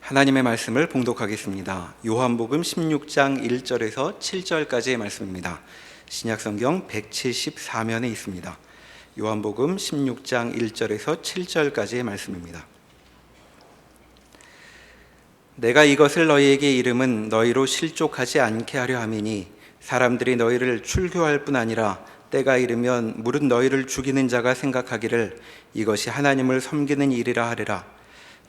하나님의 말씀을 봉독하겠습니다. 요한복음 16장 1절에서 7절까지의 말씀입니다. 신약성경 174면에 있습니다. 요한복음 16장 1절에서 7절까지의 말씀입니다. 내가 이것을 너희에게 이름은 너희로 실족하지 않게 하려 함이니 사람들이 너희를 출교할 뿐 아니라 때가 이르면 무릇 너희를 죽이는 자가 생각하기를 이것이 하나님을 섬기는 일이라 하리라.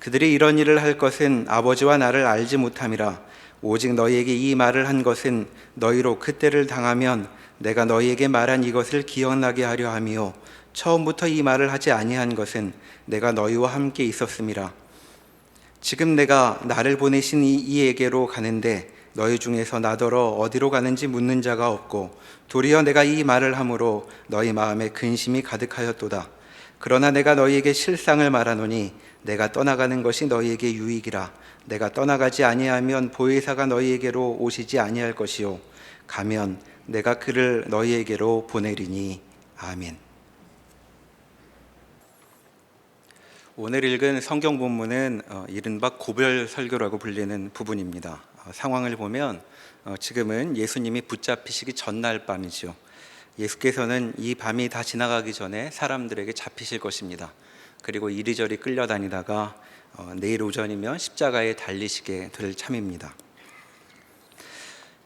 그들이 이런 일을 할 것은 아버지와 나를 알지 못함이라. 오직 너희에게 이 말을 한 것은 너희로 그때를 당하면 내가 너희에게 말한 이것을 기억나게 하려 함이요 처음부터 이 말을 하지 아니한 것은 내가 너희와 함께 있었음이라. 지금 내가 나를 보내신 이에게로 가는데 너희 중에서 나더러 어디로 가는지 묻는 자가 없고 도리어 내가 이 말을 함으로 너희 마음에 근심이 가득하였도다. 그러나 내가 너희에게 실상을 말하노니 내가 떠나가는 것이 너희에게 유익이라. 내가 떠나가지 아니하면 보혜사가 너희에게로 오시지 아니할 것이요 가면 내가 그를 너희에게로 보내리니. 아멘. 오늘 읽은 성경 본문은 이른바 고별 설교라고 불리는 부분입니다. 상황을 보면 지금은 예수님이 붙잡히시기 전날 밤이죠. 예수께서는 이 밤이 다 지나가기 전에 사람들에게 잡히실 것입니다. 그리고 이리저리 끌려다니다가 내일 오전이면 십자가에 달리시게 될 참입니다.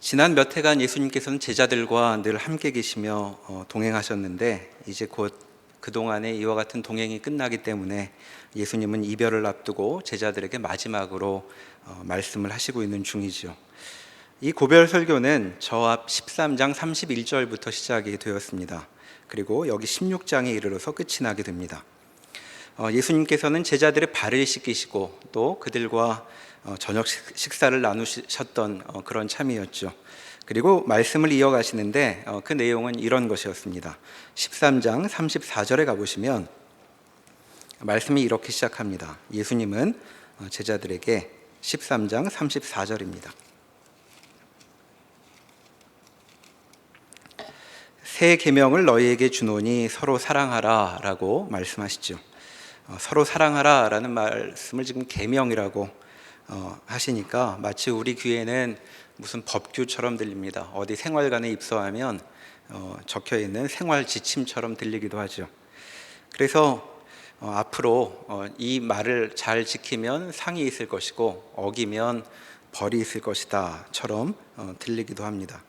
지난 몇 해간 예수님께서는 제자들과 늘 함께 계시며 동행하셨는데 이제 곧 그동안의 이와 같은 동행이 끝나기 때문에 예수님은 이별을 앞두고 제자들에게 마지막으로 말씀을 하시고 있는 중이죠. 이 고별 설교는 저 앞 13장 31절부터 시작이 되었습니다. 그리고 여기 16장에 이르러서 끝이 나게 됩니다. 예수님께서는 제자들의 발을 씻기시고 또 그들과 저녁 식사를 나누셨던 그런 참이었죠. 그리고 말씀을 이어가시는데 그 내용은 이런 것이었습니다. 13장 34절에 가보시면 말씀이 이렇게 시작합니다. 예수님은 제자들에게 13장 34절입니다. 새 계명을 너희에게 주노니 서로 사랑하라 라고 말씀하시죠. 서로 사랑하라 라는 말씀을 지금 계명이라고 하시니까 마치 우리 귀에는 무슨 법규처럼 들립니다. 어디 생활관에 입소하면 적혀있는 생활 지침처럼 들리기도 하죠. 그래서 앞으로 이 말을 잘 지키면 상이 있을 것이고 어기면 벌이 있을 것이다 처럼 들리기도 합니다.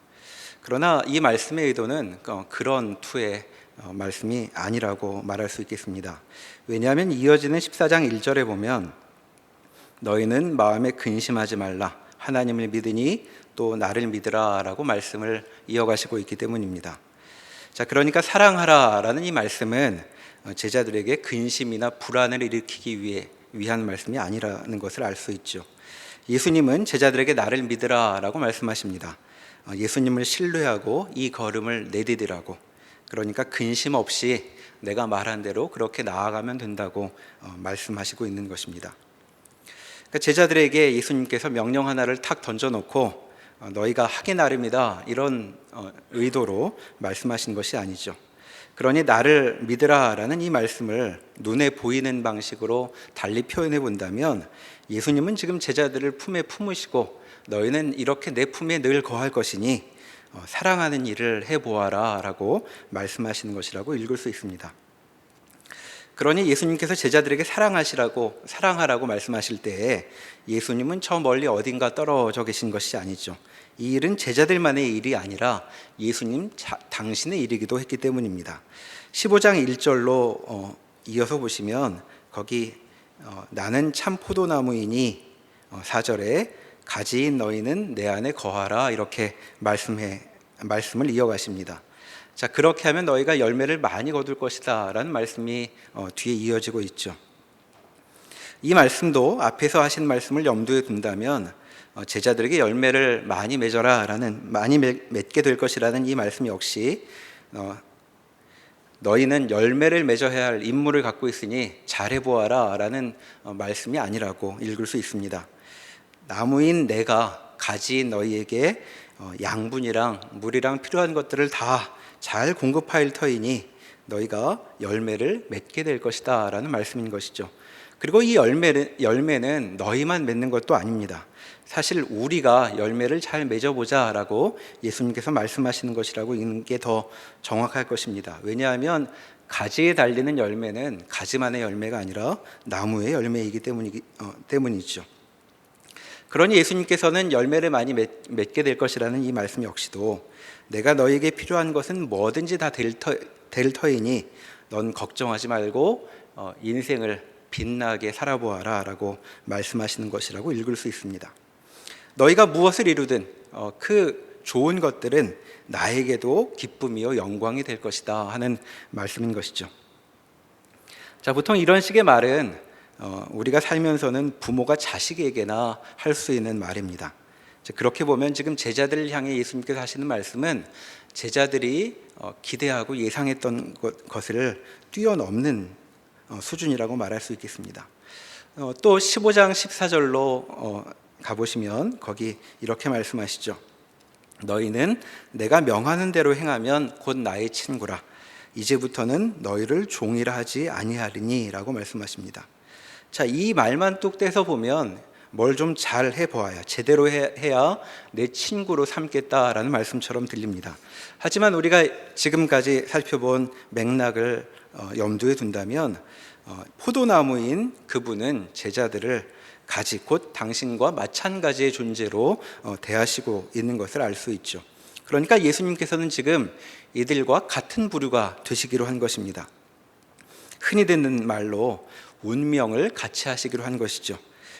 그러나 이 말씀의 의도는 그런 투의 말씀이 아니라고 말할 수 있겠습니다. 왜냐하면 이어지는 14장 1절에 보면 너희는 마음에 근심하지 말라 하나님을 믿으니 또 나를 믿으라 라고 말씀을 이어가시고 있기 때문입니다. 자, 그러니까 사랑하라 라는 이 말씀은 제자들에게 근심이나 불안을 일으키기 위한 말씀이 아니라는 것을 알 수 있죠. 예수님은 제자들에게 나를 믿으라 라고 말씀하십니다. 예수님을 신뢰하고 이 걸음을 내디디라고, 그러니까 근심 없이 내가 말한 대로 그렇게 나아가면 된다고 말씀하시고 있는 것입니다. 그러니까 제자들에게 예수님께서 명령 하나를 탁 던져놓고 너희가 하기 나름이다 이런 의도로 말씀하신 것이 아니죠. 그러니 나를 믿으라 라는 이 말씀을 눈에 보이는 방식으로 달리 표현해 본다면 예수님은 지금 제자들을 품에 품으시고 너희는 이렇게 내 품에 늘 거할 것이니 사랑하는 일을 해보아라 라고 말씀하시는 것이라고 읽을 수 있습니다. 그러니 예수님께서 제자들에게 사랑하라고 말씀하실 때에 예수님은 저 멀리 어딘가 떨어져 계신 것이 아니죠. 이 일은 제자들만의 일이 아니라 예수님 당신의 일이기도 했기 때문입니다. 15장 1절로 이어서 보시면 거기 나는 참 포도나무이니 4절에 가지인 너희는 내 안에 거하라 이렇게 말씀을 이어가십니다. 자, 그렇게 하면 너희가 열매를 많이 거둘 것이다 라는 말씀이 뒤에 이어지고 있죠. 이 말씀도 앞에서 하신 말씀을 염두에 둔다면 제자들에게 열매를 많이 맺어라 많이 맺게 될 것이라는 이 말씀 역시 너희는 열매를 맺어야 할 임무를 갖고 있으니 잘해보아라 라는 말씀이 아니라고 읽을 수 있습니다. 나무인 내가 가지인 너희에게 양분이랑 물이랑 필요한 것들을 다 잘 공급할 터이니 너희가 열매를 맺게 될 것이다 라는 말씀인 것이죠. 그리고 이 열매는 너희만 맺는 것도 아닙니다. 사실 우리가 열매를 잘 맺어보자라고 예수님께서 말씀하시는 것이라고 읽는 게 더 정확할 것입니다. 왜냐하면 가지에 달리는 열매는 가지만의 열매가 아니라 나무의 열매이기 때문이죠. 그러니 예수님께서는 열매를 많이 맺게 될 것이라는 이 말씀 역시도 내가 너에게 필요한 것은 뭐든지 다 될 터이니 넌 걱정하지 말고 인생을 빛나게 살아보아라 라고 말씀하시는 것이라고 읽을 수 있습니다. 너희가 무엇을 이루든 그 좋은 것들은 나에게도 기쁨이요 영광이 될 것이다 하는 말씀인 것이죠. 자, 보통 이런 식의 말은 우리가 살면서는 부모가 자식에게나 할 수 있는 말입니다. 그렇게 보면 지금 제자들을 향해 예수님께서 하시는 말씀은 제자들이 기대하고 예상했던 것을 뛰어넘는 수준이라고 말할 수 있겠습니다. 또 15장 14절로 가보시면 거기 이렇게 말씀하시죠. 너희는 내가 명하는 대로 행하면 곧 나의 친구라. 이제부터는 너희를 종이라 하지 아니하리니 라고 말씀하십니다. 자, 이 말만 뚝 떼서 보면 뭘 좀 잘 해보아야, 제대로 해야 내 친구로 삼겠다라는 말씀처럼 들립니다. 하지만 우리가 지금까지 살펴본 맥락을 염두에 둔다면 포도나무인 그분은 제자들을 가지, 곧 당신과 마찬가지의 존재로 대하시고 있는 것을 알 수 있죠. 그러니까 예수님께서는 지금 이들과 같은 부류가 되시기로 한 것입니다. 흔히 듣는 말로 운명을 같이 하시기로 한 것이죠.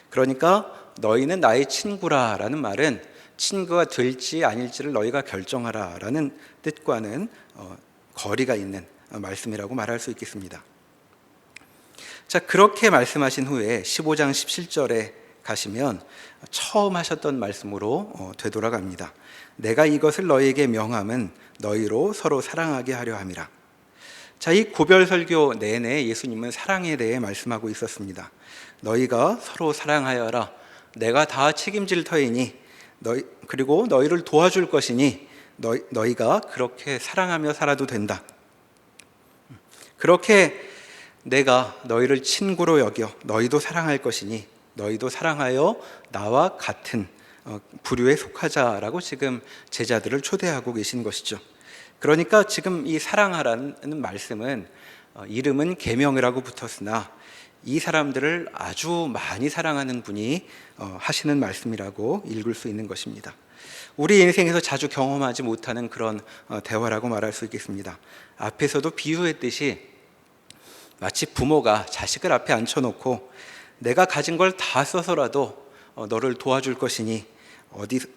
그러니까 너희는 나의 친구라 라는 말은 친구가 될지 아닐지를 너희가 결정하라 라는 뜻과는 거리가 있는 말씀이라고 말할 수 있겠습니다. 자, 그렇게 말씀하신 후에 15장 17절에 가시면 처음 하셨던 말씀으로 되돌아갑니다. 내가 이것을 너희에게 명함은 너희로 서로 사랑하게 하려 함이라. 자, 이 고별 설교 내내 예수님은 사랑에 대해 말씀하고 있었습니다. 너희가 서로 사랑하여라. 내가 다 책임질 터이니 그리고 너희를 도와줄 것이니 너희가 그렇게 사랑하며 살아도 된다. 그렇게 내가 너희를 친구로 여겨 너희도 사랑할 것이니 너희도 사랑하여 나와 같은 부류에 속하자라고 지금 제자들을 초대하고 계신 것이죠. 그러니까 지금 이 사랑하라는 말씀은 이름은 계명이라고 붙었으나 이 사람들을 아주 많이 사랑하는 분이 하시는 말씀이라고 읽을 수 있는 것입니다. 우리 인생에서 자주 경험하지 못하는 그런 대화라고 말할 수 있겠습니다. 앞에서도 비유했듯이 마치 부모가 자식을 앞에 앉혀놓고 내가 가진 걸 다 써서라도 너를 도와줄 것이니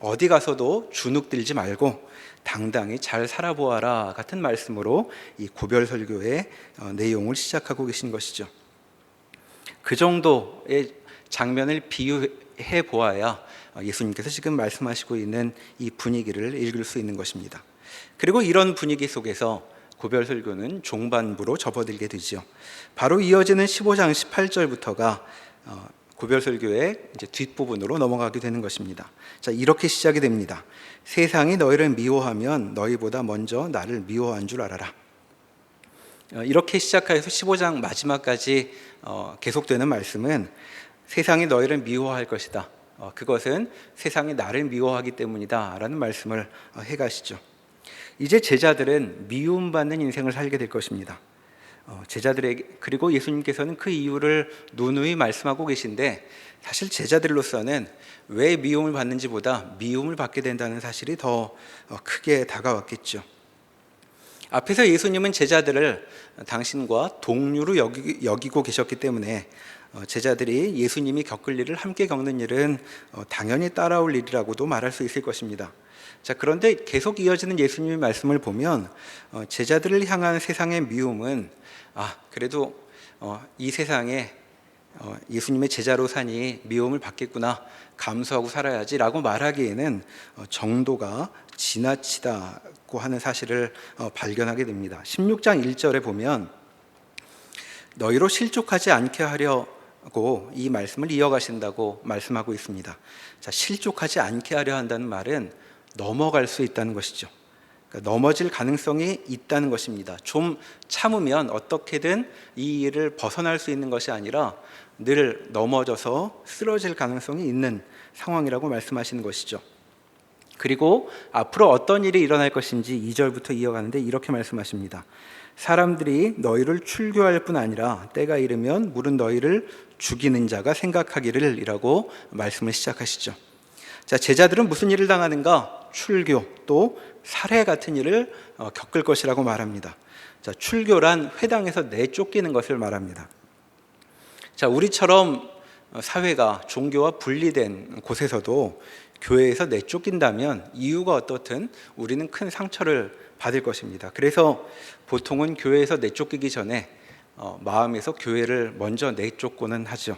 어디 가서도 주눅 들지 말고 당당히 잘 살아보아라 같은 말씀으로 이 고별 설교의 내용을 시작하고 계신 것이죠. 그 정도의 장면을 비유해 보아야 예수님께서 지금 말씀하시고 있는 이 분위기를 읽을 수 있는 것입니다. 그리고 이런 분위기 속에서 고별 설교는 종반부로 접어들게 되죠. 바로 이어지는 15장 18절부터가 고별 설교의 이제 뒷부분으로 넘어가게 되는 것입니다. 자, 이렇게 시작이 됩니다. 세상이 너희를 미워하면 너희보다 먼저 나를 미워한 줄 알아라. 이렇게 시작해서 15장 마지막까지 계속되는 말씀은 세상이 너희를 미워할 것이다. 그것은 세상이 나를 미워하기 때문이다 라는 말씀을 해가시죠. 이제 제자들은 미움받는 인생을 살게 될 것입니다. 제자들에게, 그리고 예수님께서는 그 이유를 누누이 말씀하고 계신데 사실 제자들로서는 왜 미움을 받는지보다 미움을 받게 된다는 사실이 더 크게 다가왔겠죠. 앞에서 예수님은 제자들을 당신과 동류로 여기고 계셨기 때문에 제자들이 예수님이 겪을 일을 함께 겪는 일은 당연히 따라올 일이라고도 말할 수 있을 것입니다. 자, 그런데 계속 이어지는 예수님의 말씀을 보면 제자들을 향한 세상의 미움은 그래도 이 세상에 예수님의 제자로 사니 미움을 받겠구나, 감수하고 살아야지 라고 말하기에는 정도가 지나치다고 하는 사실을 발견하게 됩니다. 16장 1절에 보면 너희로 실족하지 않게 하려고 이 말씀을 이어가신다고 말씀하고 있습니다. 자, 실족하지 않게 하려 한다는 말은 넘어갈 수 있다는 것이죠. 그러니까 넘어질 가능성이 있다는 것입니다. 좀 참으면 어떻게든 이 일을 벗어날 수 있는 것이 아니라 늘 넘어져서 쓰러질 가능성이 있는 상황이라고 말씀하시는 것이죠. 그리고 앞으로 어떤 일이 일어날 것인지 2절부터 이어가는데 이렇게 말씀하십니다. 사람들이 너희를 출교할 뿐 아니라 때가 이르면 물은 너희를 죽이는 자가 생각하기를 이라고 말씀을 시작하시죠. 자, 제자들은 무슨 일을 당하는가? 출교, 또 살해 같은 일을 겪을 것이라고 말합니다. 자, 출교란 회당에서 내쫓기는 것을 말합니다. 자, 우리처럼 사회가 종교와 분리된 곳에서도 교회에서 내쫓긴다면 이유가 어떻든 우리는 큰 상처를 받을 것입니다. 그래서 보통은 교회에서 내쫓기기 전에 마음에서 교회를 먼저 내쫓고는 하죠.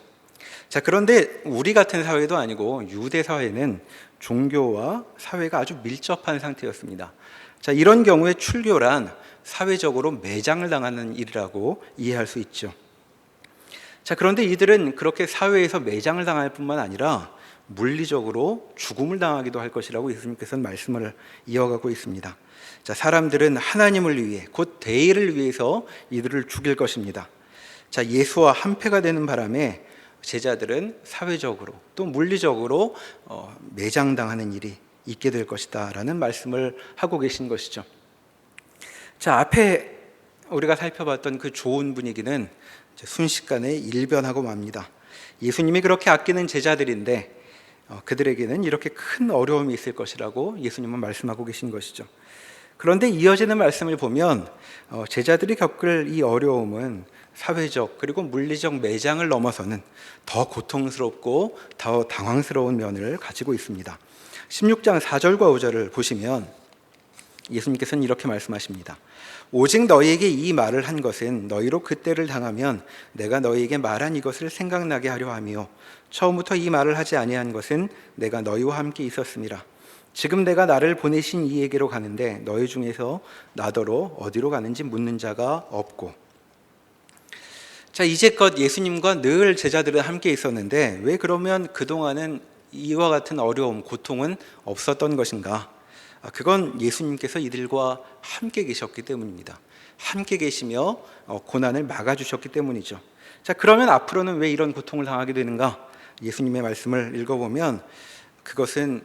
자, 그런데 우리 같은 사회도 아니고 유대 사회는 종교와 사회가 아주 밀접한 상태였습니다. 자, 이런 경우에 출교란 사회적으로 매장을 당하는 일이라고 이해할 수 있죠. 자, 그런데 이들은 그렇게 사회에서 매장을 당할 뿐만 아니라 물리적으로 죽음을 당하기도 할 것이라고 예수님께서는 말씀을 이어가고 있습니다. 자, 사람들은 하나님을 위해, 곧 대의를 위해서 이들을 죽일 것입니다. 자, 예수와 한패가 되는 바람에 제자들은 사회적으로 또 물리적으로 매장당하는 일이 있게 될 것이다 라는 말씀을 하고 계신 것이죠. 자, 앞에 우리가 살펴봤던 그 좋은 분위기는 순식간에 일변하고 맙니다. 예수님이 그렇게 아끼는 제자들인데 그들에게는 이렇게 큰 어려움이 있을 것이라고 예수님은 말씀하고 계신 것이죠. 그런데 이어지는 말씀을 보면 제자들이 겪을 이 어려움은 사회적 그리고 물리적 매장을 넘어서는 더 고통스럽고 더 당황스러운 면을 가지고 있습니다. 16장 4절과 5절을 보시면 예수님께서는 이렇게 말씀하십니다. 오직 너희에게 이 말을 한 것은 너희로 그때를 당하면 내가 너희에게 말한 이것을 생각나게 하려 함이요 처음부터 이 말을 하지 아니한 것은 내가 너희와 함께 있었음이라. 지금 내가 나를 보내신 이에게로 가는데 너희 중에서 나더러 어디로 가는지 묻는 자가 없고. 자, 이제껏 예수님과 늘 제자들은 함께 있었는데 왜 그러면 그동안은 이와 같은 어려움, 고통은 없었던 것인가? 그건 예수님께서 이들과 함께 계셨기 때문입니다. 함께 계시며 고난을 막아주셨기 때문이죠. 자, 그러면 앞으로는 왜 이런 고통을 당하게 되는가? 예수님의 말씀을 읽어보면 그것은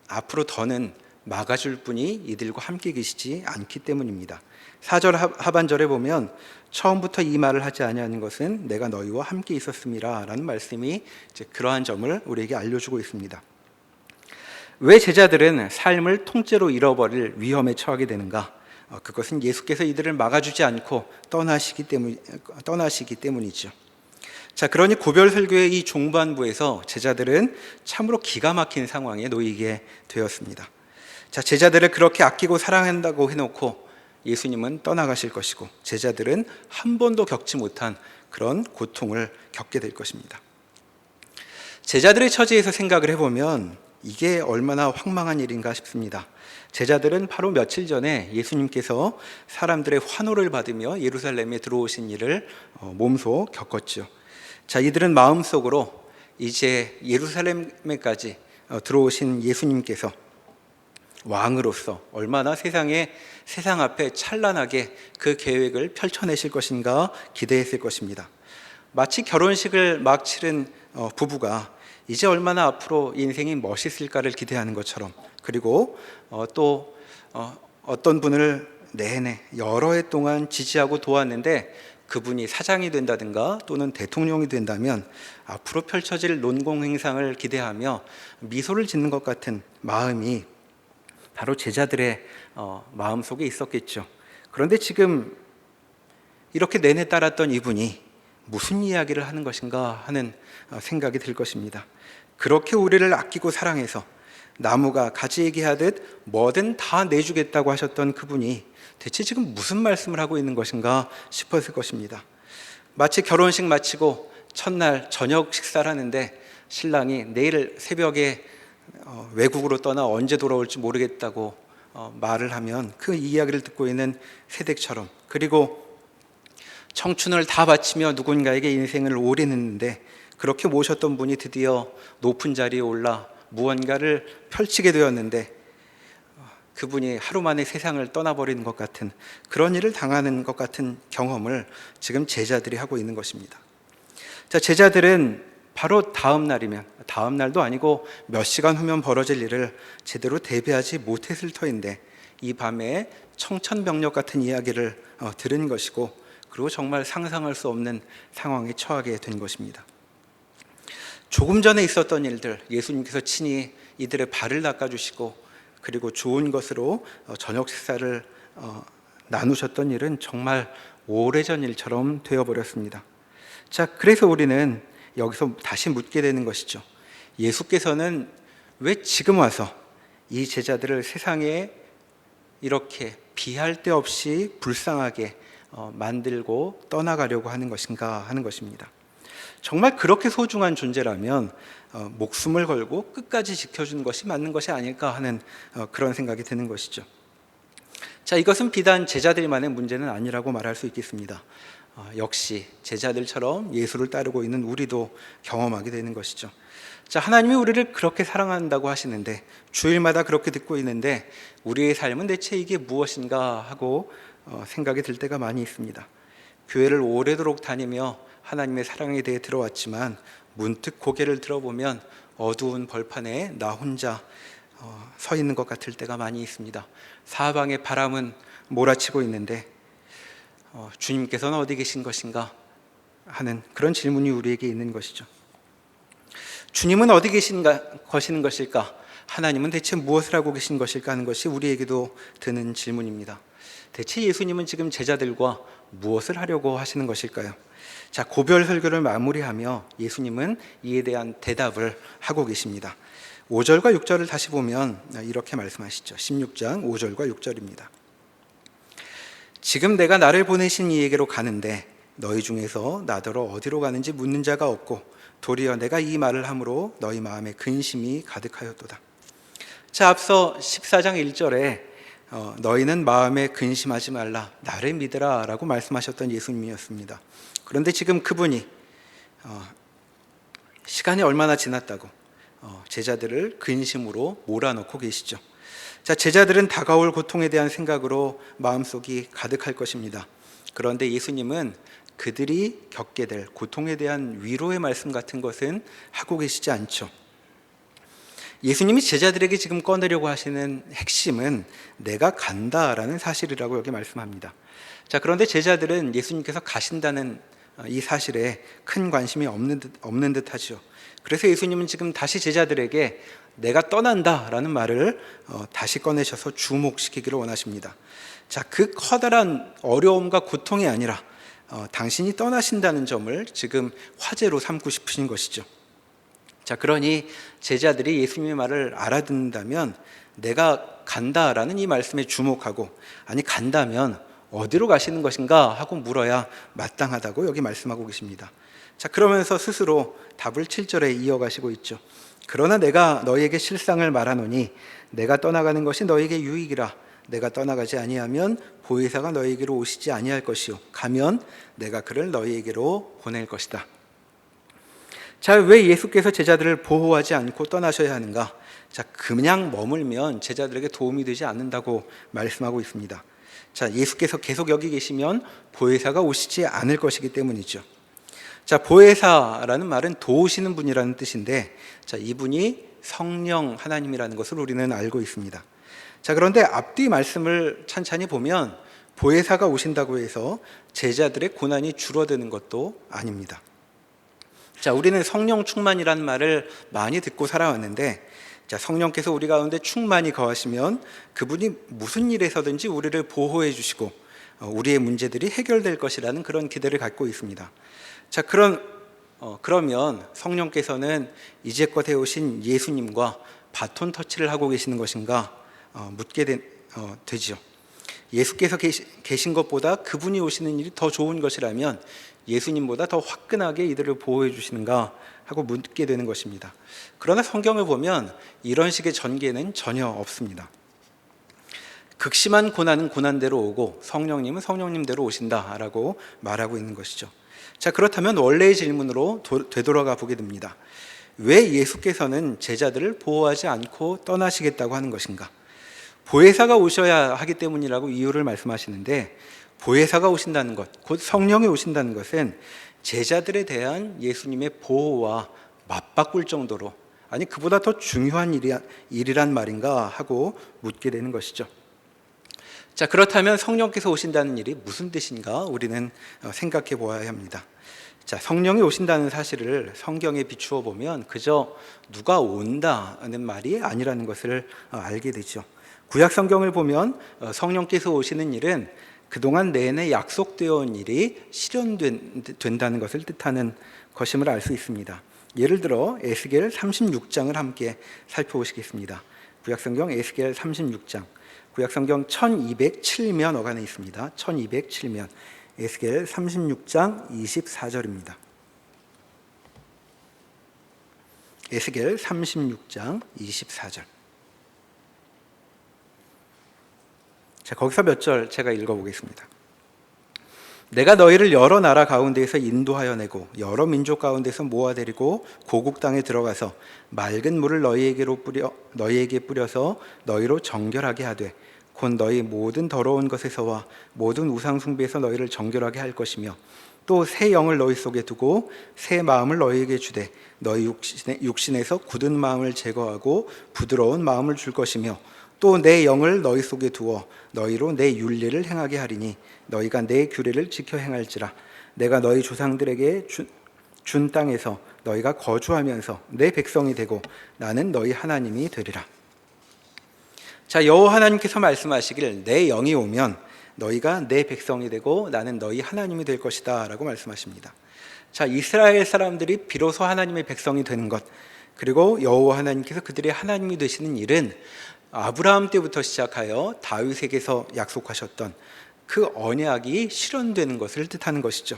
앞으로 더는 막아줄 분이 이들과 함께 계시지 않기 때문입니다. 4절 하반절에 보면 처음부터 이 말을 하지 아니하는 것은 내가 너희와 함께 있었음이라 라는 말씀이 이제 그러한 점을 우리에게 알려주고 있습니다. 왜 제자들은 삶을 통째로 잃어버릴 위험에 처하게 되는가? 그것은 예수께서 이들을 막아주지 않고 떠나시기 때문이죠. 자, 그러니 고별 설교의 이 중반부에서 제자들은 참으로 기가 막힌 상황에 놓이게 되었습니다. 자, 제자들을 그렇게 아끼고 사랑한다고 해놓고 예수님은 떠나가실 것이고 제자들은 한 번도 겪지 못한 그런 고통을 겪게 될 것입니다. 제자들의 처지에서 생각을 해보면 이게 얼마나 황망한 일인가 싶습니다. 제자들은 바로 며칠 전에 예수님께서 사람들의 환호를 받으며 예루살렘에 들어오신 일을 몸소 겪었죠. 자, 이들은 마음속으로 이제 예루살렘에까지 들어오신 예수님께서 왕으로서 얼마나 세상 앞에 찬란하게 그 계획을 펼쳐내실 것인가 기대했을 것입니다. 마치 결혼식을 막 치른 부부가 이제 얼마나 앞으로 인생이 멋있을까를 기대하는 것처럼, 그리고 또 어떤 분을 내내 여러 해 동안 지지하고 도왔는데 그분이 사장이 된다든가 또는 대통령이 된다면 앞으로 펼쳐질 논공행상을 기대하며 미소를 짓는 것 같은 마음이 바로 제자들의 마음속에 있었겠죠. 그런데 지금 이렇게 내내 따랐던 이분이 무슨 이야기를 하는 것인가 하는 생각이 들 것입니다. 그렇게 우리를 아끼고 사랑해서 나무가 가지에게 하듯 뭐든 다 내주겠다고 하셨던 그분이 대체 지금 무슨 말씀을 하고 있는 것인가 싶었을 것입니다. 마치 결혼식 마치고 첫날 저녁 식사를 하는데 신랑이 내일 새벽에 외국으로 떠나 언제 돌아올지 모르겠다고 말을 하면 그 이야기를 듣고 있는 새댁처럼, 그리고 청춘을 다 바치며 누군가에게 인생을 올인했는데 그렇게 모셨던 분이 드디어 높은 자리에 올라 무언가를 펼치게 되었는데 그분이 하루 만에 세상을 떠나버리는 것 같은 그런 일을 당하는 것 같은 경험을 지금 제자들이 하고 있는 것입니다. 자, 제자들은 바로 다음 날이면, 다음 날도 아니고 몇 시간 후면 벌어질 일을 제대로 대비하지 못했을 터인데 이 밤에 청천벽력 같은 이야기를 들은 것이고, 그리고 정말 상상할 수 없는 상황에 처하게 된 것입니다. 조금 전에 있었던 일들, 예수님께서 친히 이들의 발을 닦아주시고 그리고 좋은 것으로 저녁 식사를 나누셨던 일은 정말 오래전 일처럼 되어버렸습니다. 자, 그래서 우리는 여기서 다시 묻게 되는 것이죠. 예수께서는 왜 지금 와서 이 제자들을 세상에 이렇게 비할 데 없이 불쌍하게 만들고 떠나가려고 하는 것인가 하는 것입니다. 정말 그렇게 소중한 존재라면 목숨을 걸고 끝까지 지켜주는 것이 맞는 것이 아닐까 하는 그런 생각이 드는 것이죠. 자, 이것은 비단 제자들만의 문제는 아니라고 말할 수 있겠습니다. 역시 제자들처럼 예수를 따르고 있는 우리도 경험하게 되는 것이죠. 자, 하나님이 우리를 그렇게 사랑한다고 하시는데, 주일마다 그렇게 듣고 있는데 우리의 삶은 대체 이게 무엇인가 하고 생각이 들 때가 많이 있습니다. 교회를 오래도록 다니며 하나님의 사랑에 대해 들어왔지만 문득 고개를 들어보면 어두운 벌판에 나 혼자 서 있는 것 같을 때가 많이 있습니다. 사방에 바람은 몰아치고 있는데 주님께서는 어디 계신 것인가 하는 그런 질문이 우리에게 있는 것이죠. 주님은 어디 계시는 것일까? 하나님은 대체 무엇을 하고 계신 것일까 하는 것이 우리에게도 드는 질문입니다. 대체 예수님은 지금 제자들과 무엇을 하려고 하시는 것일까요? 자, 고별 설교를 마무리하며 예수님은 이에 대한 대답을 하고 계십니다. 5절과 6절을 다시 보면 이렇게 말씀하시죠. 16장 5절과 6절입니다. 지금 내가 나를 보내신 이에게로 가는데 너희 중에서 나더러 어디로 가는지 묻는 자가 없고 도리어 내가 이 말을 함으로 너희 마음에 근심이 가득하였도다. 자, 앞서 14장 1절에 너희는 마음에 근심하지 말라, 나를 믿으라 라고 말씀하셨던 예수님이었습니다. 그런데 지금 그분이 시간이 얼마나 지났다고 제자들을 근심으로 몰아넣고 계시죠. 자, 제자들은 다가올 고통에 대한 생각으로 마음속이 가득할 것입니다. 그런데 예수님은 그들이 겪게 될 고통에 대한 위로의 말씀 같은 것은 하고 계시지 않죠. 예수님이 제자들에게 지금 꺼내려고 하시는 핵심은 내가 간다라는 사실이라고 여기 말씀합니다. 자, 그런데 제자들은 예수님께서 가신다는 이 사실에 큰 관심이 없는 듯 하죠. 그래서 예수님은 지금 다시 제자들에게 내가 떠난다라는 말을 다시 꺼내셔서 주목시키기를 원하십니다. 자, 그 커다란 어려움과 고통이 아니라 당신이 떠나신다는 점을 지금 화제로 삼고 싶으신 것이죠. 자, 그러니 제자들이 예수님의 말을 알아듣는다면 내가 간다라는 이 말씀에 주목하고, 아니 간다면 어디로 가시는 것인가 하고 물어야 마땅하다고 여기 말씀하고 계십니다. 자, 그러면서 스스로 답을 7절에 이어가시고 있죠. 그러나 내가 너희에게 실상을 말하노니 내가 떠나가는 것이 너희에게 유익이라. 내가 떠나가지 아니하면 보혜사가 너희에게로 오시지 아니할 것이요 가면 내가 그를 너희에게로 보낼 것이다. 자, 왜 예수께서 제자들을 보호하지 않고 떠나셔야 하는가? 자, 그냥 머물면 제자들에게 도움이 되지 않는다고 말씀하고 있습니다. 자, 예수께서 계속 여기 계시면 보혜사가 오시지 않을 것이기 때문이죠. 자, 보혜사라는 말은 도우시는 분이라는 뜻인데, 자, 이분이 성령 하나님이라는 것을 우리는 알고 있습니다. 자, 그런데 앞뒤 말씀을 찬찬히 보면 보혜사가 오신다고 해서 제자들의 고난이 줄어드는 것도 아닙니다. 자, 우리는 성령 충만이라는 말을 많이 듣고 살아왔는데, 자, 성령께서 우리 가운데 충만히 거하시면 그분이 무슨 일에서든지 우리를 보호해 주시고 우리의 문제들이 해결될 것이라는 그런 기대를 갖고 있습니다. 자, 그러면 성령께서는 이제껏 해오신 예수님과 바톤 터치를 하고 계시는 것인가 묻게 되죠. 예수께서 계신 것보다 그분이 오시는 일이 더 좋은 것이라면 예수님보다 더 화끈하게 이들을 보호해 주시는가 하고 묻게 되는 것입니다. 그러나 성경을 보면 이런 식의 전개는 전혀 없습니다. 극심한 고난은 고난대로 오고 성령님은 성령님대로 오신다라고 말하고 있는 것이죠. 자, 그렇다면 원래의 질문으로 되돌아가 보게 됩니다. 왜 예수께서는 제자들을 보호하지 않고 떠나시겠다고 하는 것인가? 보혜사가 오셔야 하기 때문이라고 이유를 말씀하시는데, 보혜사가 오신다는 것, 곧 성령이 오신다는 것은 제자들에 대한 예수님의 보호와 맞바꿀 정도로, 아니 그보다 더 중요한 일이란 말인가 하고 묻게 되는 것이죠. 자, 그렇다면 성령께서 오신다는 일이 무슨 뜻인가 우리는 생각해 보아야 합니다. 자, 성령이 오신다는 사실을 성경에 비추어 보면 그저 누가 온다는 말이 아니라는 것을 알게 되죠. 구약 성경을 보면 성령께서 오시는 일은 그동안 내내 약속되어 온 일이 실현된다는 것을 뜻하는 것임을 알 수 있습니다. 예를 들어 에스겔 36장을 함께 살펴보시겠습니다. 구약 성경 에스겔 36장, 구약 성경 1207면 어간에 있습니다. 1207면 에스겔 36장 24절입니다. 에스겔 36장 24절. 자, 거기서 몇 절 제가 읽어보겠습니다. 내가 너희를 여러 나라 가운데에서 인도하여 내고 여러 민족 가운데서 모아데리고 고국 땅에 들어가서 맑은 물을 너희에게 뿌려서 너희로 정결하게 하되 곧 너희 모든 더러운 것에서와 모든 우상 숭배에서 너희를 정결하게 할 것이며 또 새 영을 너희 속에 두고 새 마음을 너희에게 주되 너희 육신에서 굳은 마음을 제거하고 부드러운 마음을 줄 것이며 또 내 영을 너희 속에 두어 너희로 내 윤례를 행하게 하리니 너희가 내 규례를 지켜 행할지라. 내가 너희 조상들에게 준 땅에서 너희가 거주하면서 내 백성이 되고 나는 너희 하나님이 되리라. 자, 여호와 하나님께서 말씀하시길 내 영이 오면 너희가 내 백성이 되고 나는 너희 하나님이 될 것이다 라고 말씀하십니다. 자, 이스라엘 사람들이 비로소 하나님의 백성이 되는 것, 그리고 여호와 하나님께서 그들의 하나님이 되시는 일은 아브라함 때부터 시작하여 다윗에게서 약속하셨던 그 언약이 실현되는 것을 뜻하는 것이죠.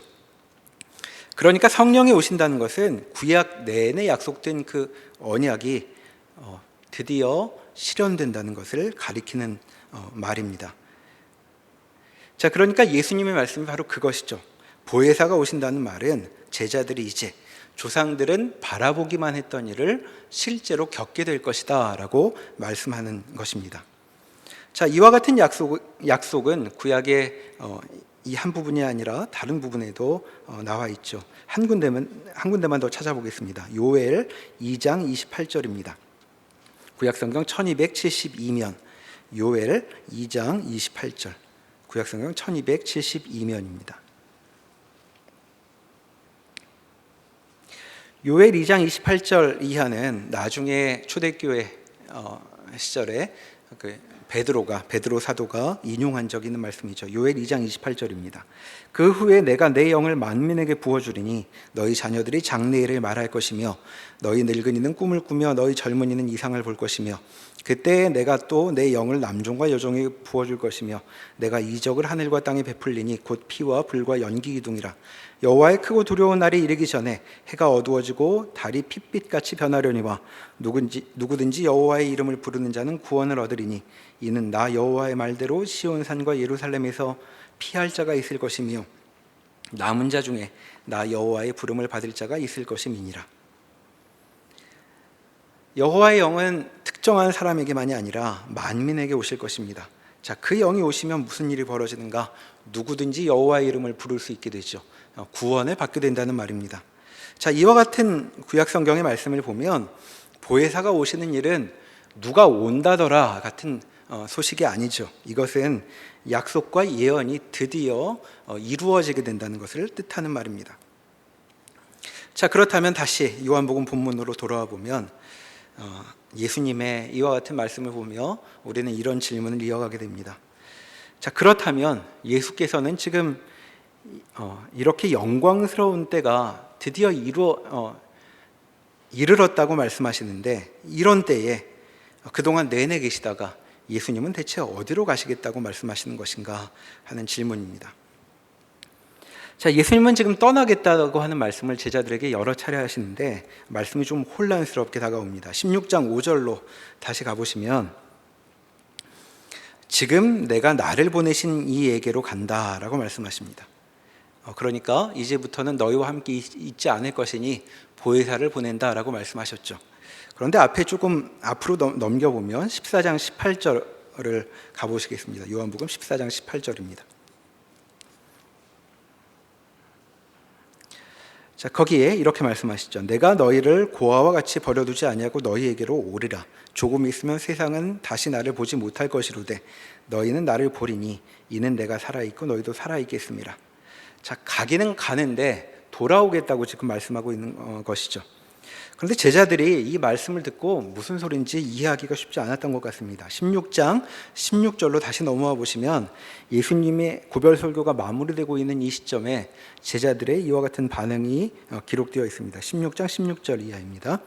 그러니까 성령이 오신다는 것은 구약 내내 약속된 그 언약이 드디어 실현된다는 것을 가리키는 말입니다. 자, 그러니까 예수님의 말씀이 바로 그것이죠. 보혜사가 오신다는 말은 제자들이 이제 조상들은 바라보기만 했던 일을 실제로 겪게 될 것이다 라고 말씀하는 것입니다. 자, 이와 같은 약속은 구약의 이 한 부분이 아니라 다른 부분에도 나와 있죠. 한 군데만 더 찾아보겠습니다. 요엘 2장 28절입니다. 구약 성경 1272면 요엘 2장 28절, 구약 성경 1272면입니다. 요엘 2장 28절 이하는 나중에 초대교회 시절에 베드로 사도가 인용한 적이 있는 말씀이죠. 요엘 2장 28절입니다. 그 후에 내가 내 영을 만민에게 부어주리니 너희 자녀들이 장래일을 말할 것이며 너희 늙은이는 꿈을 꾸며 너희 젊은이는 이상을 볼 것이며 그때 내가 또 내 영을 남종과 여종에게 부어줄 것이며 내가 이적을 하늘과 땅에 베풀리니 곧 피와 불과 연기 기둥이라. 여호와의 크고 두려운 날이 이르기 전에 해가 어두워지고 달이 핏빛같이 변하려니와 누구든지 여호와의 이름을 부르는 자는 구원을 얻으리니 이는 나 여호와의 말대로 시온산과 예루살렘에서 피할 자가 있을 것이며 남은 자 중에 나 여호와의 부름을 받을 자가 있을 것임이니라. 여호와의 영은 특정한 사람에게만이 아니라 만민에게 오실 것입니다. 자, 그 영이 오시면 무슨 일이 벌어지는가? 누구든지 여호와의 이름을 부를 수 있게 되죠. 구원을 받게 된다는 말입니다. 자, 이와 같은 구약 성경의 말씀을 보면 보혜사가 오시는 일은 누가 온다더라 같은 소식이 아니죠. 이것은 약속과 예언이 드디어 이루어지게 된다는 것을 뜻하는 말입니다. 자, 그렇다면 다시 요한복음 본문으로 돌아와 보면 예수님의 이와 같은 말씀을 보며 우리는 이런 질문을 이어가게 됩니다. 자, 그렇다면 예수께서는 지금 이렇게 영광스러운 때가 드디어 이르렀다고 말씀하시는데 이런 때에 그동안 내내 계시다가 예수님은 대체 어디로 가시겠다고 말씀하시는 것인가 하는 질문입니다. 자, 예수님은 지금 떠나겠다고 하는 말씀을 제자들에게 여러 차례 하시는데 말씀이 좀 혼란스럽게 다가옵니다. 16장 5절로 다시 가보시면 지금 내가 나를 보내신 이에게로 간다라고 말씀하십니다. 그러니까 이제부터는 너희와 함께 있지 않을 것이니 보혜사를 보낸다라고 말씀하셨죠. 그런데 앞에 조금 앞으로 넘겨보면 14장 18절을 가보시겠습니다. 요한복음 14장 18절입니다. 자, 거기에 이렇게 말씀하시죠. 내가 너희를 고아와 같이 버려두지 아니하고 너희에게로 오리라. 조금 있으면 세상은 다시 나를 보지 못할 것이로되 너희는 나를 보리니 이는 내가 살아있고 너희도 살아있겠습니다. 자, 가기는 가는데 돌아오겠다고 지금 말씀하고 있는 것이죠. 그런데 제자들이 이 말씀을 듣고 무슨 소린지 이해하기가 쉽지 않았던 것 같습니다. 16장 16절로 다시 넘어와 보시면 예수님의 고별 설교가 마무리되고 있는 이 시점에 제자들의 이와 같은 반응이 기록되어 있습니다. 16장 16절 이하입니다.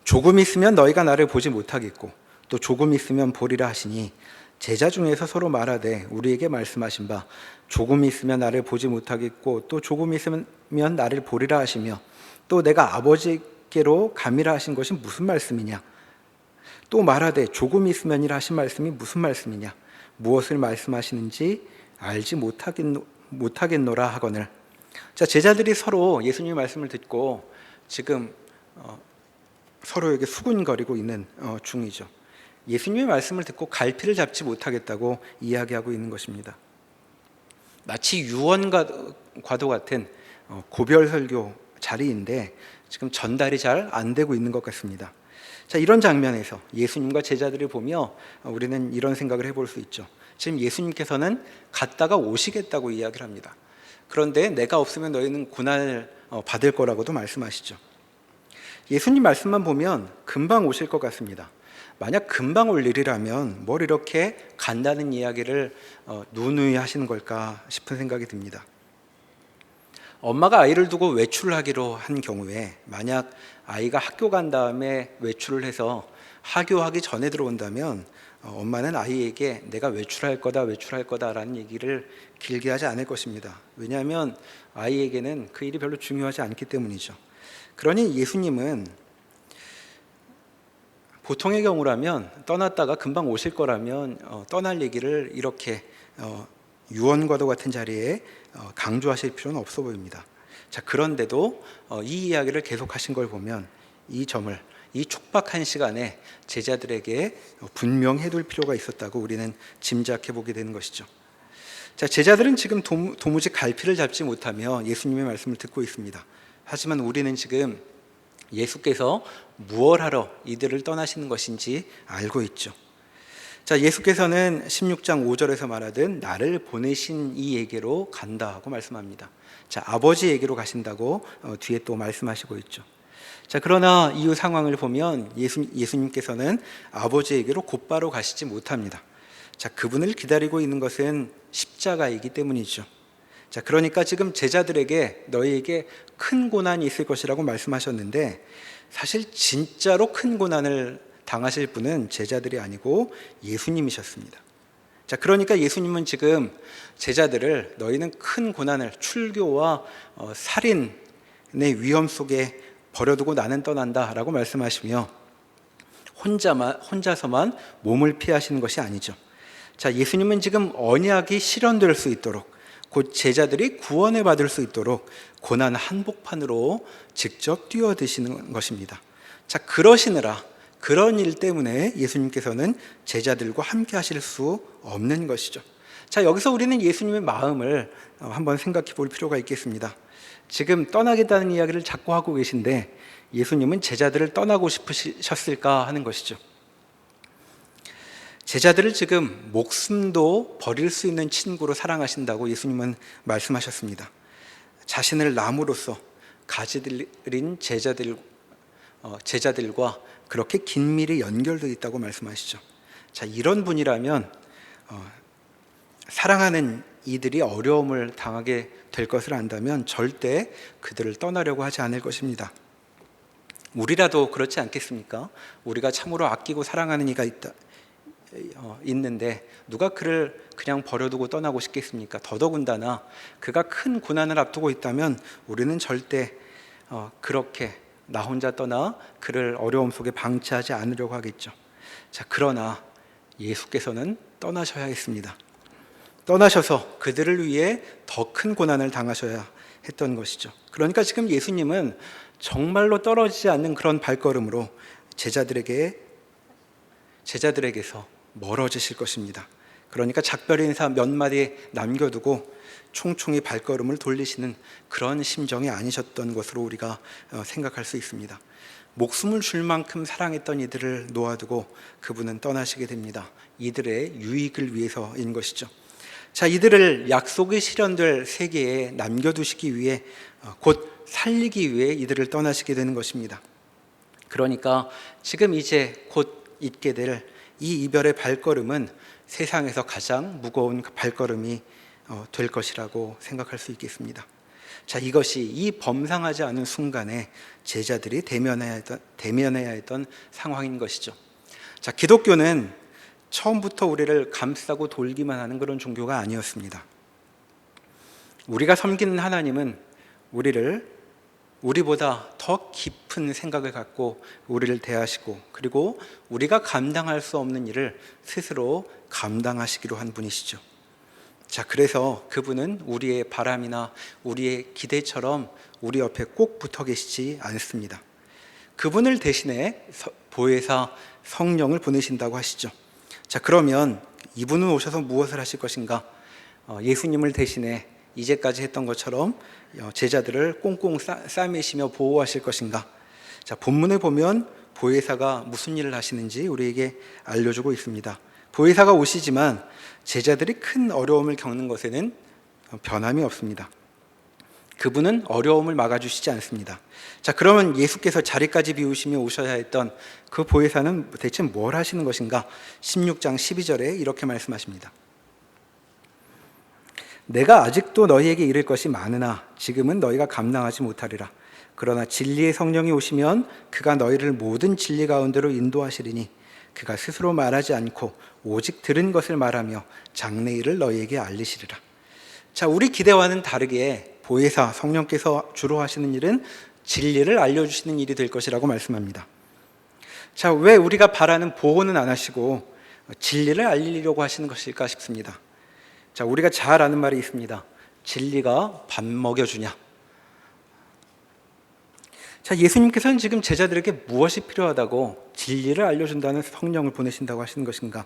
조금 있으면 너희가 나를 보지 못하겠고 또 조금 있으면 보리라 하시니 제자 중에서 서로 말하되 우리에게 말씀하신 바 조금 있으면 나를 보지 못하겠고 또 조금 있으면 나를 보리라 하시며 또 내가 아버지께로 감이라 하신 것이 무슨 말씀이냐? 또 말하되 조금 있으면이라 하신 말씀이 무슨 말씀이냐? 무엇을 말씀하시는지 알지 못하겠노라 하거늘. 자, 제자들이 서로 예수님의 말씀을 듣고 지금 서로에게 수군거리고 있는 중이죠. 예수님의 말씀을 듣고 갈피를 잡지 못하겠다고 이야기하고 있는 것입니다. 마치 유언과도 같은 고별 설교 자리인데 지금 전달이 잘 안 되고 있는 것 같습니다. 자, 이런 장면에서 예수님과 제자들을 보며 우리는 이런 생각을 해볼 수 있죠. 지금 예수님께서는 갔다가 오시겠다고 이야기를 합니다. 그런데 내가 없으면 너희는 고난을 받을 거라고도 말씀하시죠. 예수님 말씀만 보면 금방 오실 것 같습니다. 만약 금방 올 일이라면 뭘 이렇게 간다는 이야기를 누누이 하시는 걸까 싶은 생각이 듭니다. 엄마가 아이를 두고 외출을 하기로 한 경우에 만약 아이가 학교 간 다음에 외출을 해서 하교하기 전에 들어온다면 엄마는 아이에게 내가 외출할 거다라는 얘기를 길게 하지 않을 것입니다. 왜냐하면 아이에게는 그 일이 별로 중요하지 않기 때문이죠. 그러니 예수님은 보통의 경우라면 떠났다가 금방 오실 거라면 떠날 얘기를 이렇게 유언과도 같은 자리에 강조하실 필요는 없어 보입니다. 자, 그런데도 이 이야기를 계속하신 걸 보면 이 점을 이 촉박한 시간에 제자들에게 분명해 둘 필요가 있었다고 우리는 짐작해 보게 되는 것이죠. 자, 제자들은 지금 도무지 갈피를 잡지 못하며 예수님의 말씀을 듣고 있습니다. 하지만 우리는 지금 예수께서 무엇 하러 이들을 떠나시는 것인지 알고 있죠. 자, 예수께서는 16장 5절에서 말하든 나를 보내신 이에게로 간다 고 말씀합니다. 자, 아버지에게로 가신다고 뒤에 또 말씀하시고 있죠. 자, 그러나 이후 상황을 보면 예수님께서는 아버지에게로 곧바로 가시지 못합니다. 자, 그분을 기다리고 있는 것은 십자가이기 때문이죠. 자, 그러니까 지금 제자들에게 너희에게 큰 고난이 있을 것이라고 말씀하셨는데 사실 진짜로 큰 고난을 당하실 분은 제자들이 아니고 예수님이셨습니다. 자, 그러니까 예수님은 지금 제자들을 너희는 큰 고난을 출교와 살인의 위험 속에 버려두고 나는 떠난다라고 말씀하시며 혼자서만 몸을 피하시는 것이 아니죠. 자, 예수님은 지금 언약이 실현될 수 있도록 곧 제자들이 구원을 받을 수 있도록 고난 한복판으로 직접 뛰어드시는 것입니다. 자, 그러시느라 그런 일 때문에 예수님께서는 제자들과 함께 하실 수 없는 것이죠. 자, 여기서 우리는 예수님의 마음을 한번 생각해 볼 필요가 있겠습니다. 지금 떠나겠다는 이야기를 자꾸 하고 계신데 예수님은 제자들을 떠나고 싶으셨을까 하는 것이죠. 제자들을 지금 목숨도 버릴 수 있는 친구로 사랑하신다고 예수님은 말씀하셨습니다. 자신을 남으로써 가지들인 제자들과 그렇게 긴밀히 연결되어 있다고 말씀하시죠. 자, 이런 분이라면 사랑하는 이들이 어려움을 당하게 될 것을 안다면 절대 그들을 떠나려고 하지 않을 것입니다. 우리라도 그렇지 않겠습니까? 우리가 참으로 아끼고 사랑하는 이가 있는데 누가 그를 그냥 버려두고 떠나고 싶겠습니까? 더더군다나 그가 큰 고난을 앞두고 있다면 우리는 절대 그렇게 나 혼자 떠나 그를 어려움 속에 방치하지 않으려고 하겠죠. 자, 그러나 예수께서는 떠나셔야 했습니다. 떠나셔서 그들을 위해 더 큰 고난을 당하셔야 했던 것이죠. 그러니까 지금 예수님은 정말로 떨어지지 않는 그런 발걸음으로 제자들에게서 멀어지실 것입니다. 그러니까 작별 인사 몇 마디 남겨두고 총총히 발걸음을 돌리시는 그런 심정이 아니셨던 것으로 우리가 생각할 수 있습니다. 목숨을 줄 만큼 사랑했던 이들을 놓아두고 그분은 떠나시게 됩니다. 이들의 유익을 위해서인 것이죠. 자, 이들을 약속이 실현될 세계에 남겨두시기 위해, 곧 살리기 위해 이들을 떠나시게 되는 것입니다. 그러니까 지금 이제 곧 있게 될 이 이별의 발걸음은 세상에서 가장 무거운 발걸음이 될 것이라고 생각할 수 있겠습니다. 자, 이것이 이 범상하지 않은 순간에 제자들이 대면해야 했던 상황인 것이죠. 자, 기독교는 처음부터 우리를 감싸고 돌기만 하는 그런 종교가 아니었습니다. 우리가 섬기는 하나님은 우리보다 더 깊은 생각을 갖고 우리를 대하시고, 그리고 우리가 감당할 수 없는 일을 스스로 감당하시기로 한 분이시죠. 자, 그래서 그분은 우리의 바람이나 우리의 기대처럼 우리 옆에 꼭 붙어 계시지 않습니다. 그분을 대신해 보혜사 성령을 보내신다고 하시죠. 자, 그러면 이분은 오셔서 무엇을 하실 것인가? 예수님을 대신해 이제까지 했던 것처럼 제자들을 꽁꽁 싸매시며 보호하실 것인가? 자, 본문에 보면 보혜사가 무슨 일을 하시는지 우리에게 알려주고 있습니다. 보혜사가 오시지만 제자들이 큰 어려움을 겪는 것에는 변함이 없습니다. 그분은 어려움을 막아주시지 않습니다. 자, 그러면 예수께서 자리까지 비우시며 오셔야 했던 그 보혜사는 대체 뭘 하시는 것인가? 16장 12절에 이렇게 말씀하십니다. 내가 아직도 너희에게 이를 것이 많으나 지금은 너희가 감당하지 못하리라. 그러나 진리의 성령이 오시면 그가 너희를 모든 진리 가운데로 인도하시리니 그가 스스로 말하지 않고 오직 들은 것을 말하며 장래 일을 너희에게 알리시리라. 자, 우리 기대와는 다르게 보혜사 성령께서 주로 하시는 일은 진리를 알려주시는 일이 될 것이라고 말씀합니다. 자, 왜 우리가 바라는 보호는 안 하시고 진리를 알리려고 하시는 것일까 싶습니다. 자, 우리가 잘 아는 말이 있습니다. 진리가 밥 먹여주냐. 자, 예수님께서는 지금 제자들에게 무엇이 필요하다고 진리를 알려준다는 성령을 보내신다고 하시는 것인가?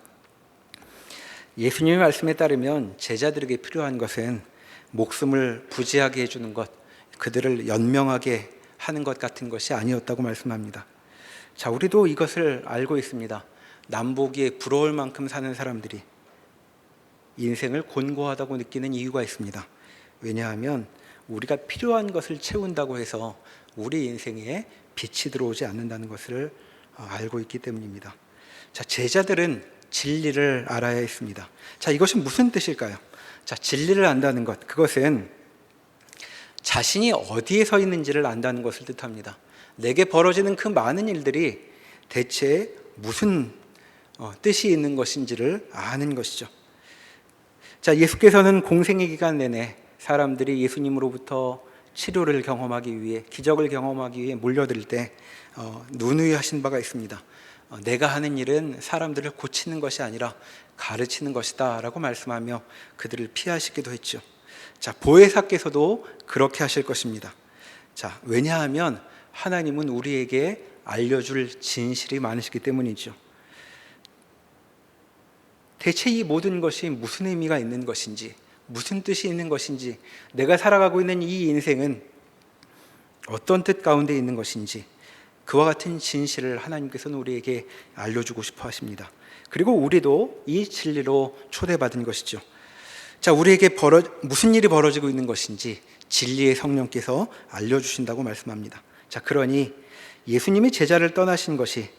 예수님의 말씀에 따르면 제자들에게 필요한 것은 목숨을 부지하게 해주는 것, 그들을 연명하게 하는 것 같은 것이 아니었다고 말씀합니다. 자, 우리도 이것을 알고 있습니다. 남보기에 부러울 만큼 사는 사람들이 인생을 곤고하다고 느끼는 이유가 있습니다. 왜냐하면 우리가 필요한 것을 채운다고 해서 우리 인생에 빛이 들어오지 않는다는 것을 알고 있기 때문입니다. 자, 제자들은 진리를 알아야 했습니다. 자, 이것은 무슨 뜻일까요? 자, 진리를 안다는 것, 그것은 자신이 어디에 서 있는지를 안다는 것을 뜻합니다. 내게 벌어지는 그 많은 일들이 대체 무슨 뜻이 있는 것인지를 아는 것이죠. 자, 예수께서는 공생의 기간 내내 사람들이 예수님으로부터 치료를 경험하기 위해, 기적을 경험하기 위해 몰려들 때 누누이 하신 바가 있습니다. 내가 하는 일은 사람들을 고치는 것이 아니라 가르치는 것이다 라고 말씀하며 그들을 피하시기도 했죠. 자, 보혜사께서도 그렇게 하실 것입니다. 자, 왜냐하면 하나님은 우리에게 알려줄 진실이 많으시기 때문이죠. 대체 이 모든 것이 무슨 의미가 있는 것인지, 무슨 뜻이 있는 것인지, 내가 살아가고 있는 이 인생은 어떤 뜻 가운데 있는 것인지, 그와 같은 진실을 하나님께서는 우리에게 알려주고 싶어 하십니다. 그리고 우리도 이 진리로 초대받은 것이죠. 자, 우리에게 무슨 일이 벌어지고 있는 것인지 진리의 성령께서 알려주신다고 말씀합니다. 자, 그러니 예수님이 제자를 떠나신 것이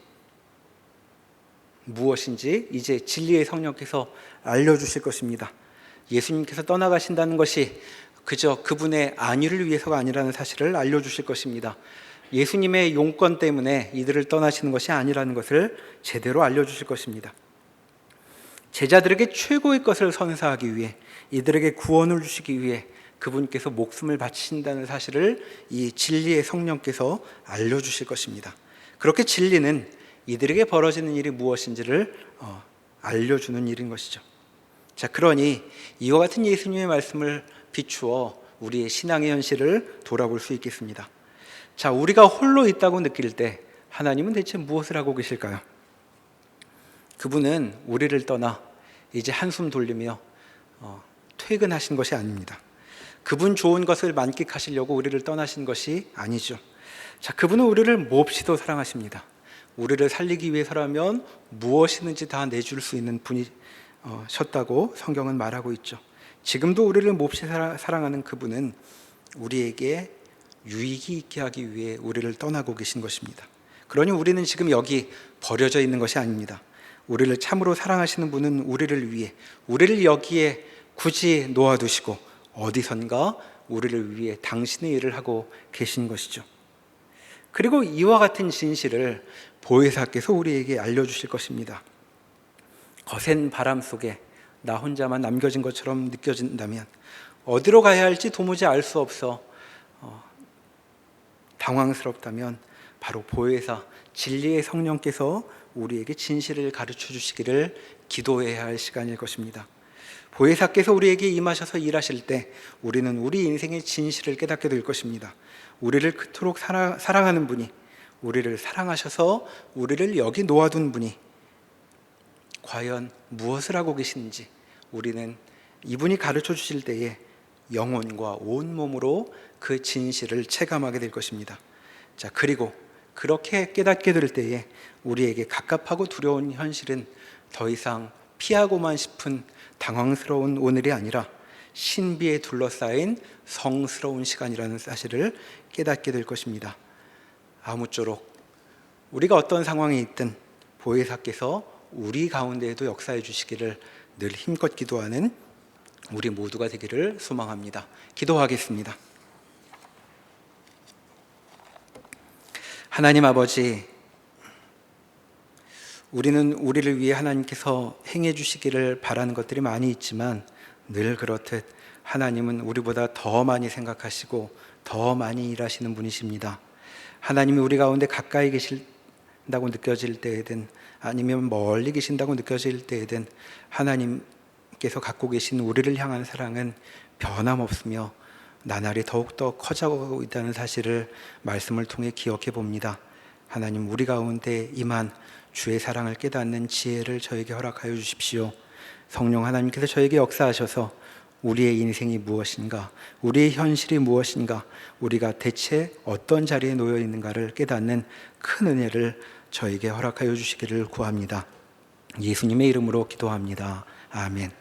무엇인지 이제 진리의 성령께서 알려주실 것입니다. 예수님께서 떠나가신다는 것이 그저 그분의 안위를 위해서가 아니라는 사실을 알려주실 것입니다. 예수님의 용건 때문에 이들을 떠나시는 것이 아니라는 것을 제대로 알려주실 것입니다. 제자들에게 최고의 것을 선사하기 위해, 이들에게 구원을 주시기 위해 그분께서 목숨을 바치신다는 사실을 이 진리의 성령께서 알려주실 것입니다. 그렇게 진리는 이들에게 벌어지는 일이 무엇인지를 알려주는 일인 것이죠. 자, 그러니 이와 같은 예수님의 말씀을 비추어 우리의 신앙의 현실을 돌아볼 수 있겠습니다. 자, 우리가 홀로 있다고 느낄 때 하나님은 대체 무엇을 하고 계실까요? 그분은 우리를 떠나 이제 한숨 돌리며 퇴근하신 것이 아닙니다. 그분 좋은 것을 만끽하시려고 우리를 떠나신 것이 아니죠. 자, 그분은 우리를 몹시도 사랑하십니다. 우리를 살리기 위해서라면 무엇이든지 다 내줄 수 있는 분이셨다고 성경은 말하고 있죠. 지금도 우리를 몹시 사랑하는 그분은 우리에게 유익이 있게 하기 위해 우리를 떠나고 계신 것입니다. 그러니 우리는 지금 여기 버려져 있는 것이 아닙니다. 우리를 참으로 사랑하시는 분은 우리를 위해, 우리를 여기에 굳이 놓아두시고 어디선가 우리를 위해 당신의 일을 하고 계신 것이죠. 그리고 이와 같은 진실을 보혜사께서 우리에게 알려주실 것입니다. 거센 바람 속에 나 혼자만 남겨진 것처럼 느껴진다면, 어디로 가야 할지 도무지 알 수 없어 당황스럽다면, 바로 보혜사 진리의 성령께서 우리에게 진실을 가르쳐 주시기를 기도해야 할 시간일 것입니다. 보혜사께서 우리에게 임하셔서 일하실 때 우리는 우리 인생의 진실을 깨닫게 될 것입니다. 우리를 그토록 사랑하는 분이, 우리를 사랑하셔서 우리를 여기 놓아둔 분이 과연 무엇을 하고 계시는지 우리는 이분이 가르쳐 주실 때에 영혼과 온몸으로 그 진실을 체감하게 될 것입니다. 자, 그리고 그렇게 깨닫게 될 때에 우리에게 갑갑하고 두려운 현실은 더 이상 피하고만 싶은 당황스러운 오늘이 아니라 신비에 둘러싸인 성스러운 시간이라는 사실을 깨닫게 될 것입니다. 아무쪼록 우리가 어떤 상황에 있든 보혜사께서 우리 가운데에도 역사해 주시기를 늘 힘껏 기도하는 우리 모두가 되기를 소망합니다. 기도하겠습니다. 하나님 아버지, 우리는 우리를 위해 하나님께서 행해 주시기를 바라는 것들이 많이 있지만 늘 그렇듯 하나님은 우리보다 더 많이 생각하시고 더 많이 일하시는 분이십니다. 하나님이 우리 가운데 가까이 계신다고 느껴질 때에든 아니면 멀리 계신다고 느껴질 때에든 하나님께서 갖고 계신 우리를 향한 사랑은 변함없으며 나날이 더욱더 커져가고 있다는 사실을 말씀을 통해 기억해 봅니다. 하나님, 우리 가운데 임한 주의 사랑을 깨닫는 지혜를 저에게 허락하여 주십시오. 성령 하나님께서 저에게 역사하셔서 우리의 인생이 무엇인가, 우리의 현실이 무엇인가, 우리가 대체 어떤 자리에 놓여 있는가를 깨닫는 큰 은혜를 저에게 허락하여 주시기를 구합니다. 예수님의 이름으로 기도합니다. 아멘.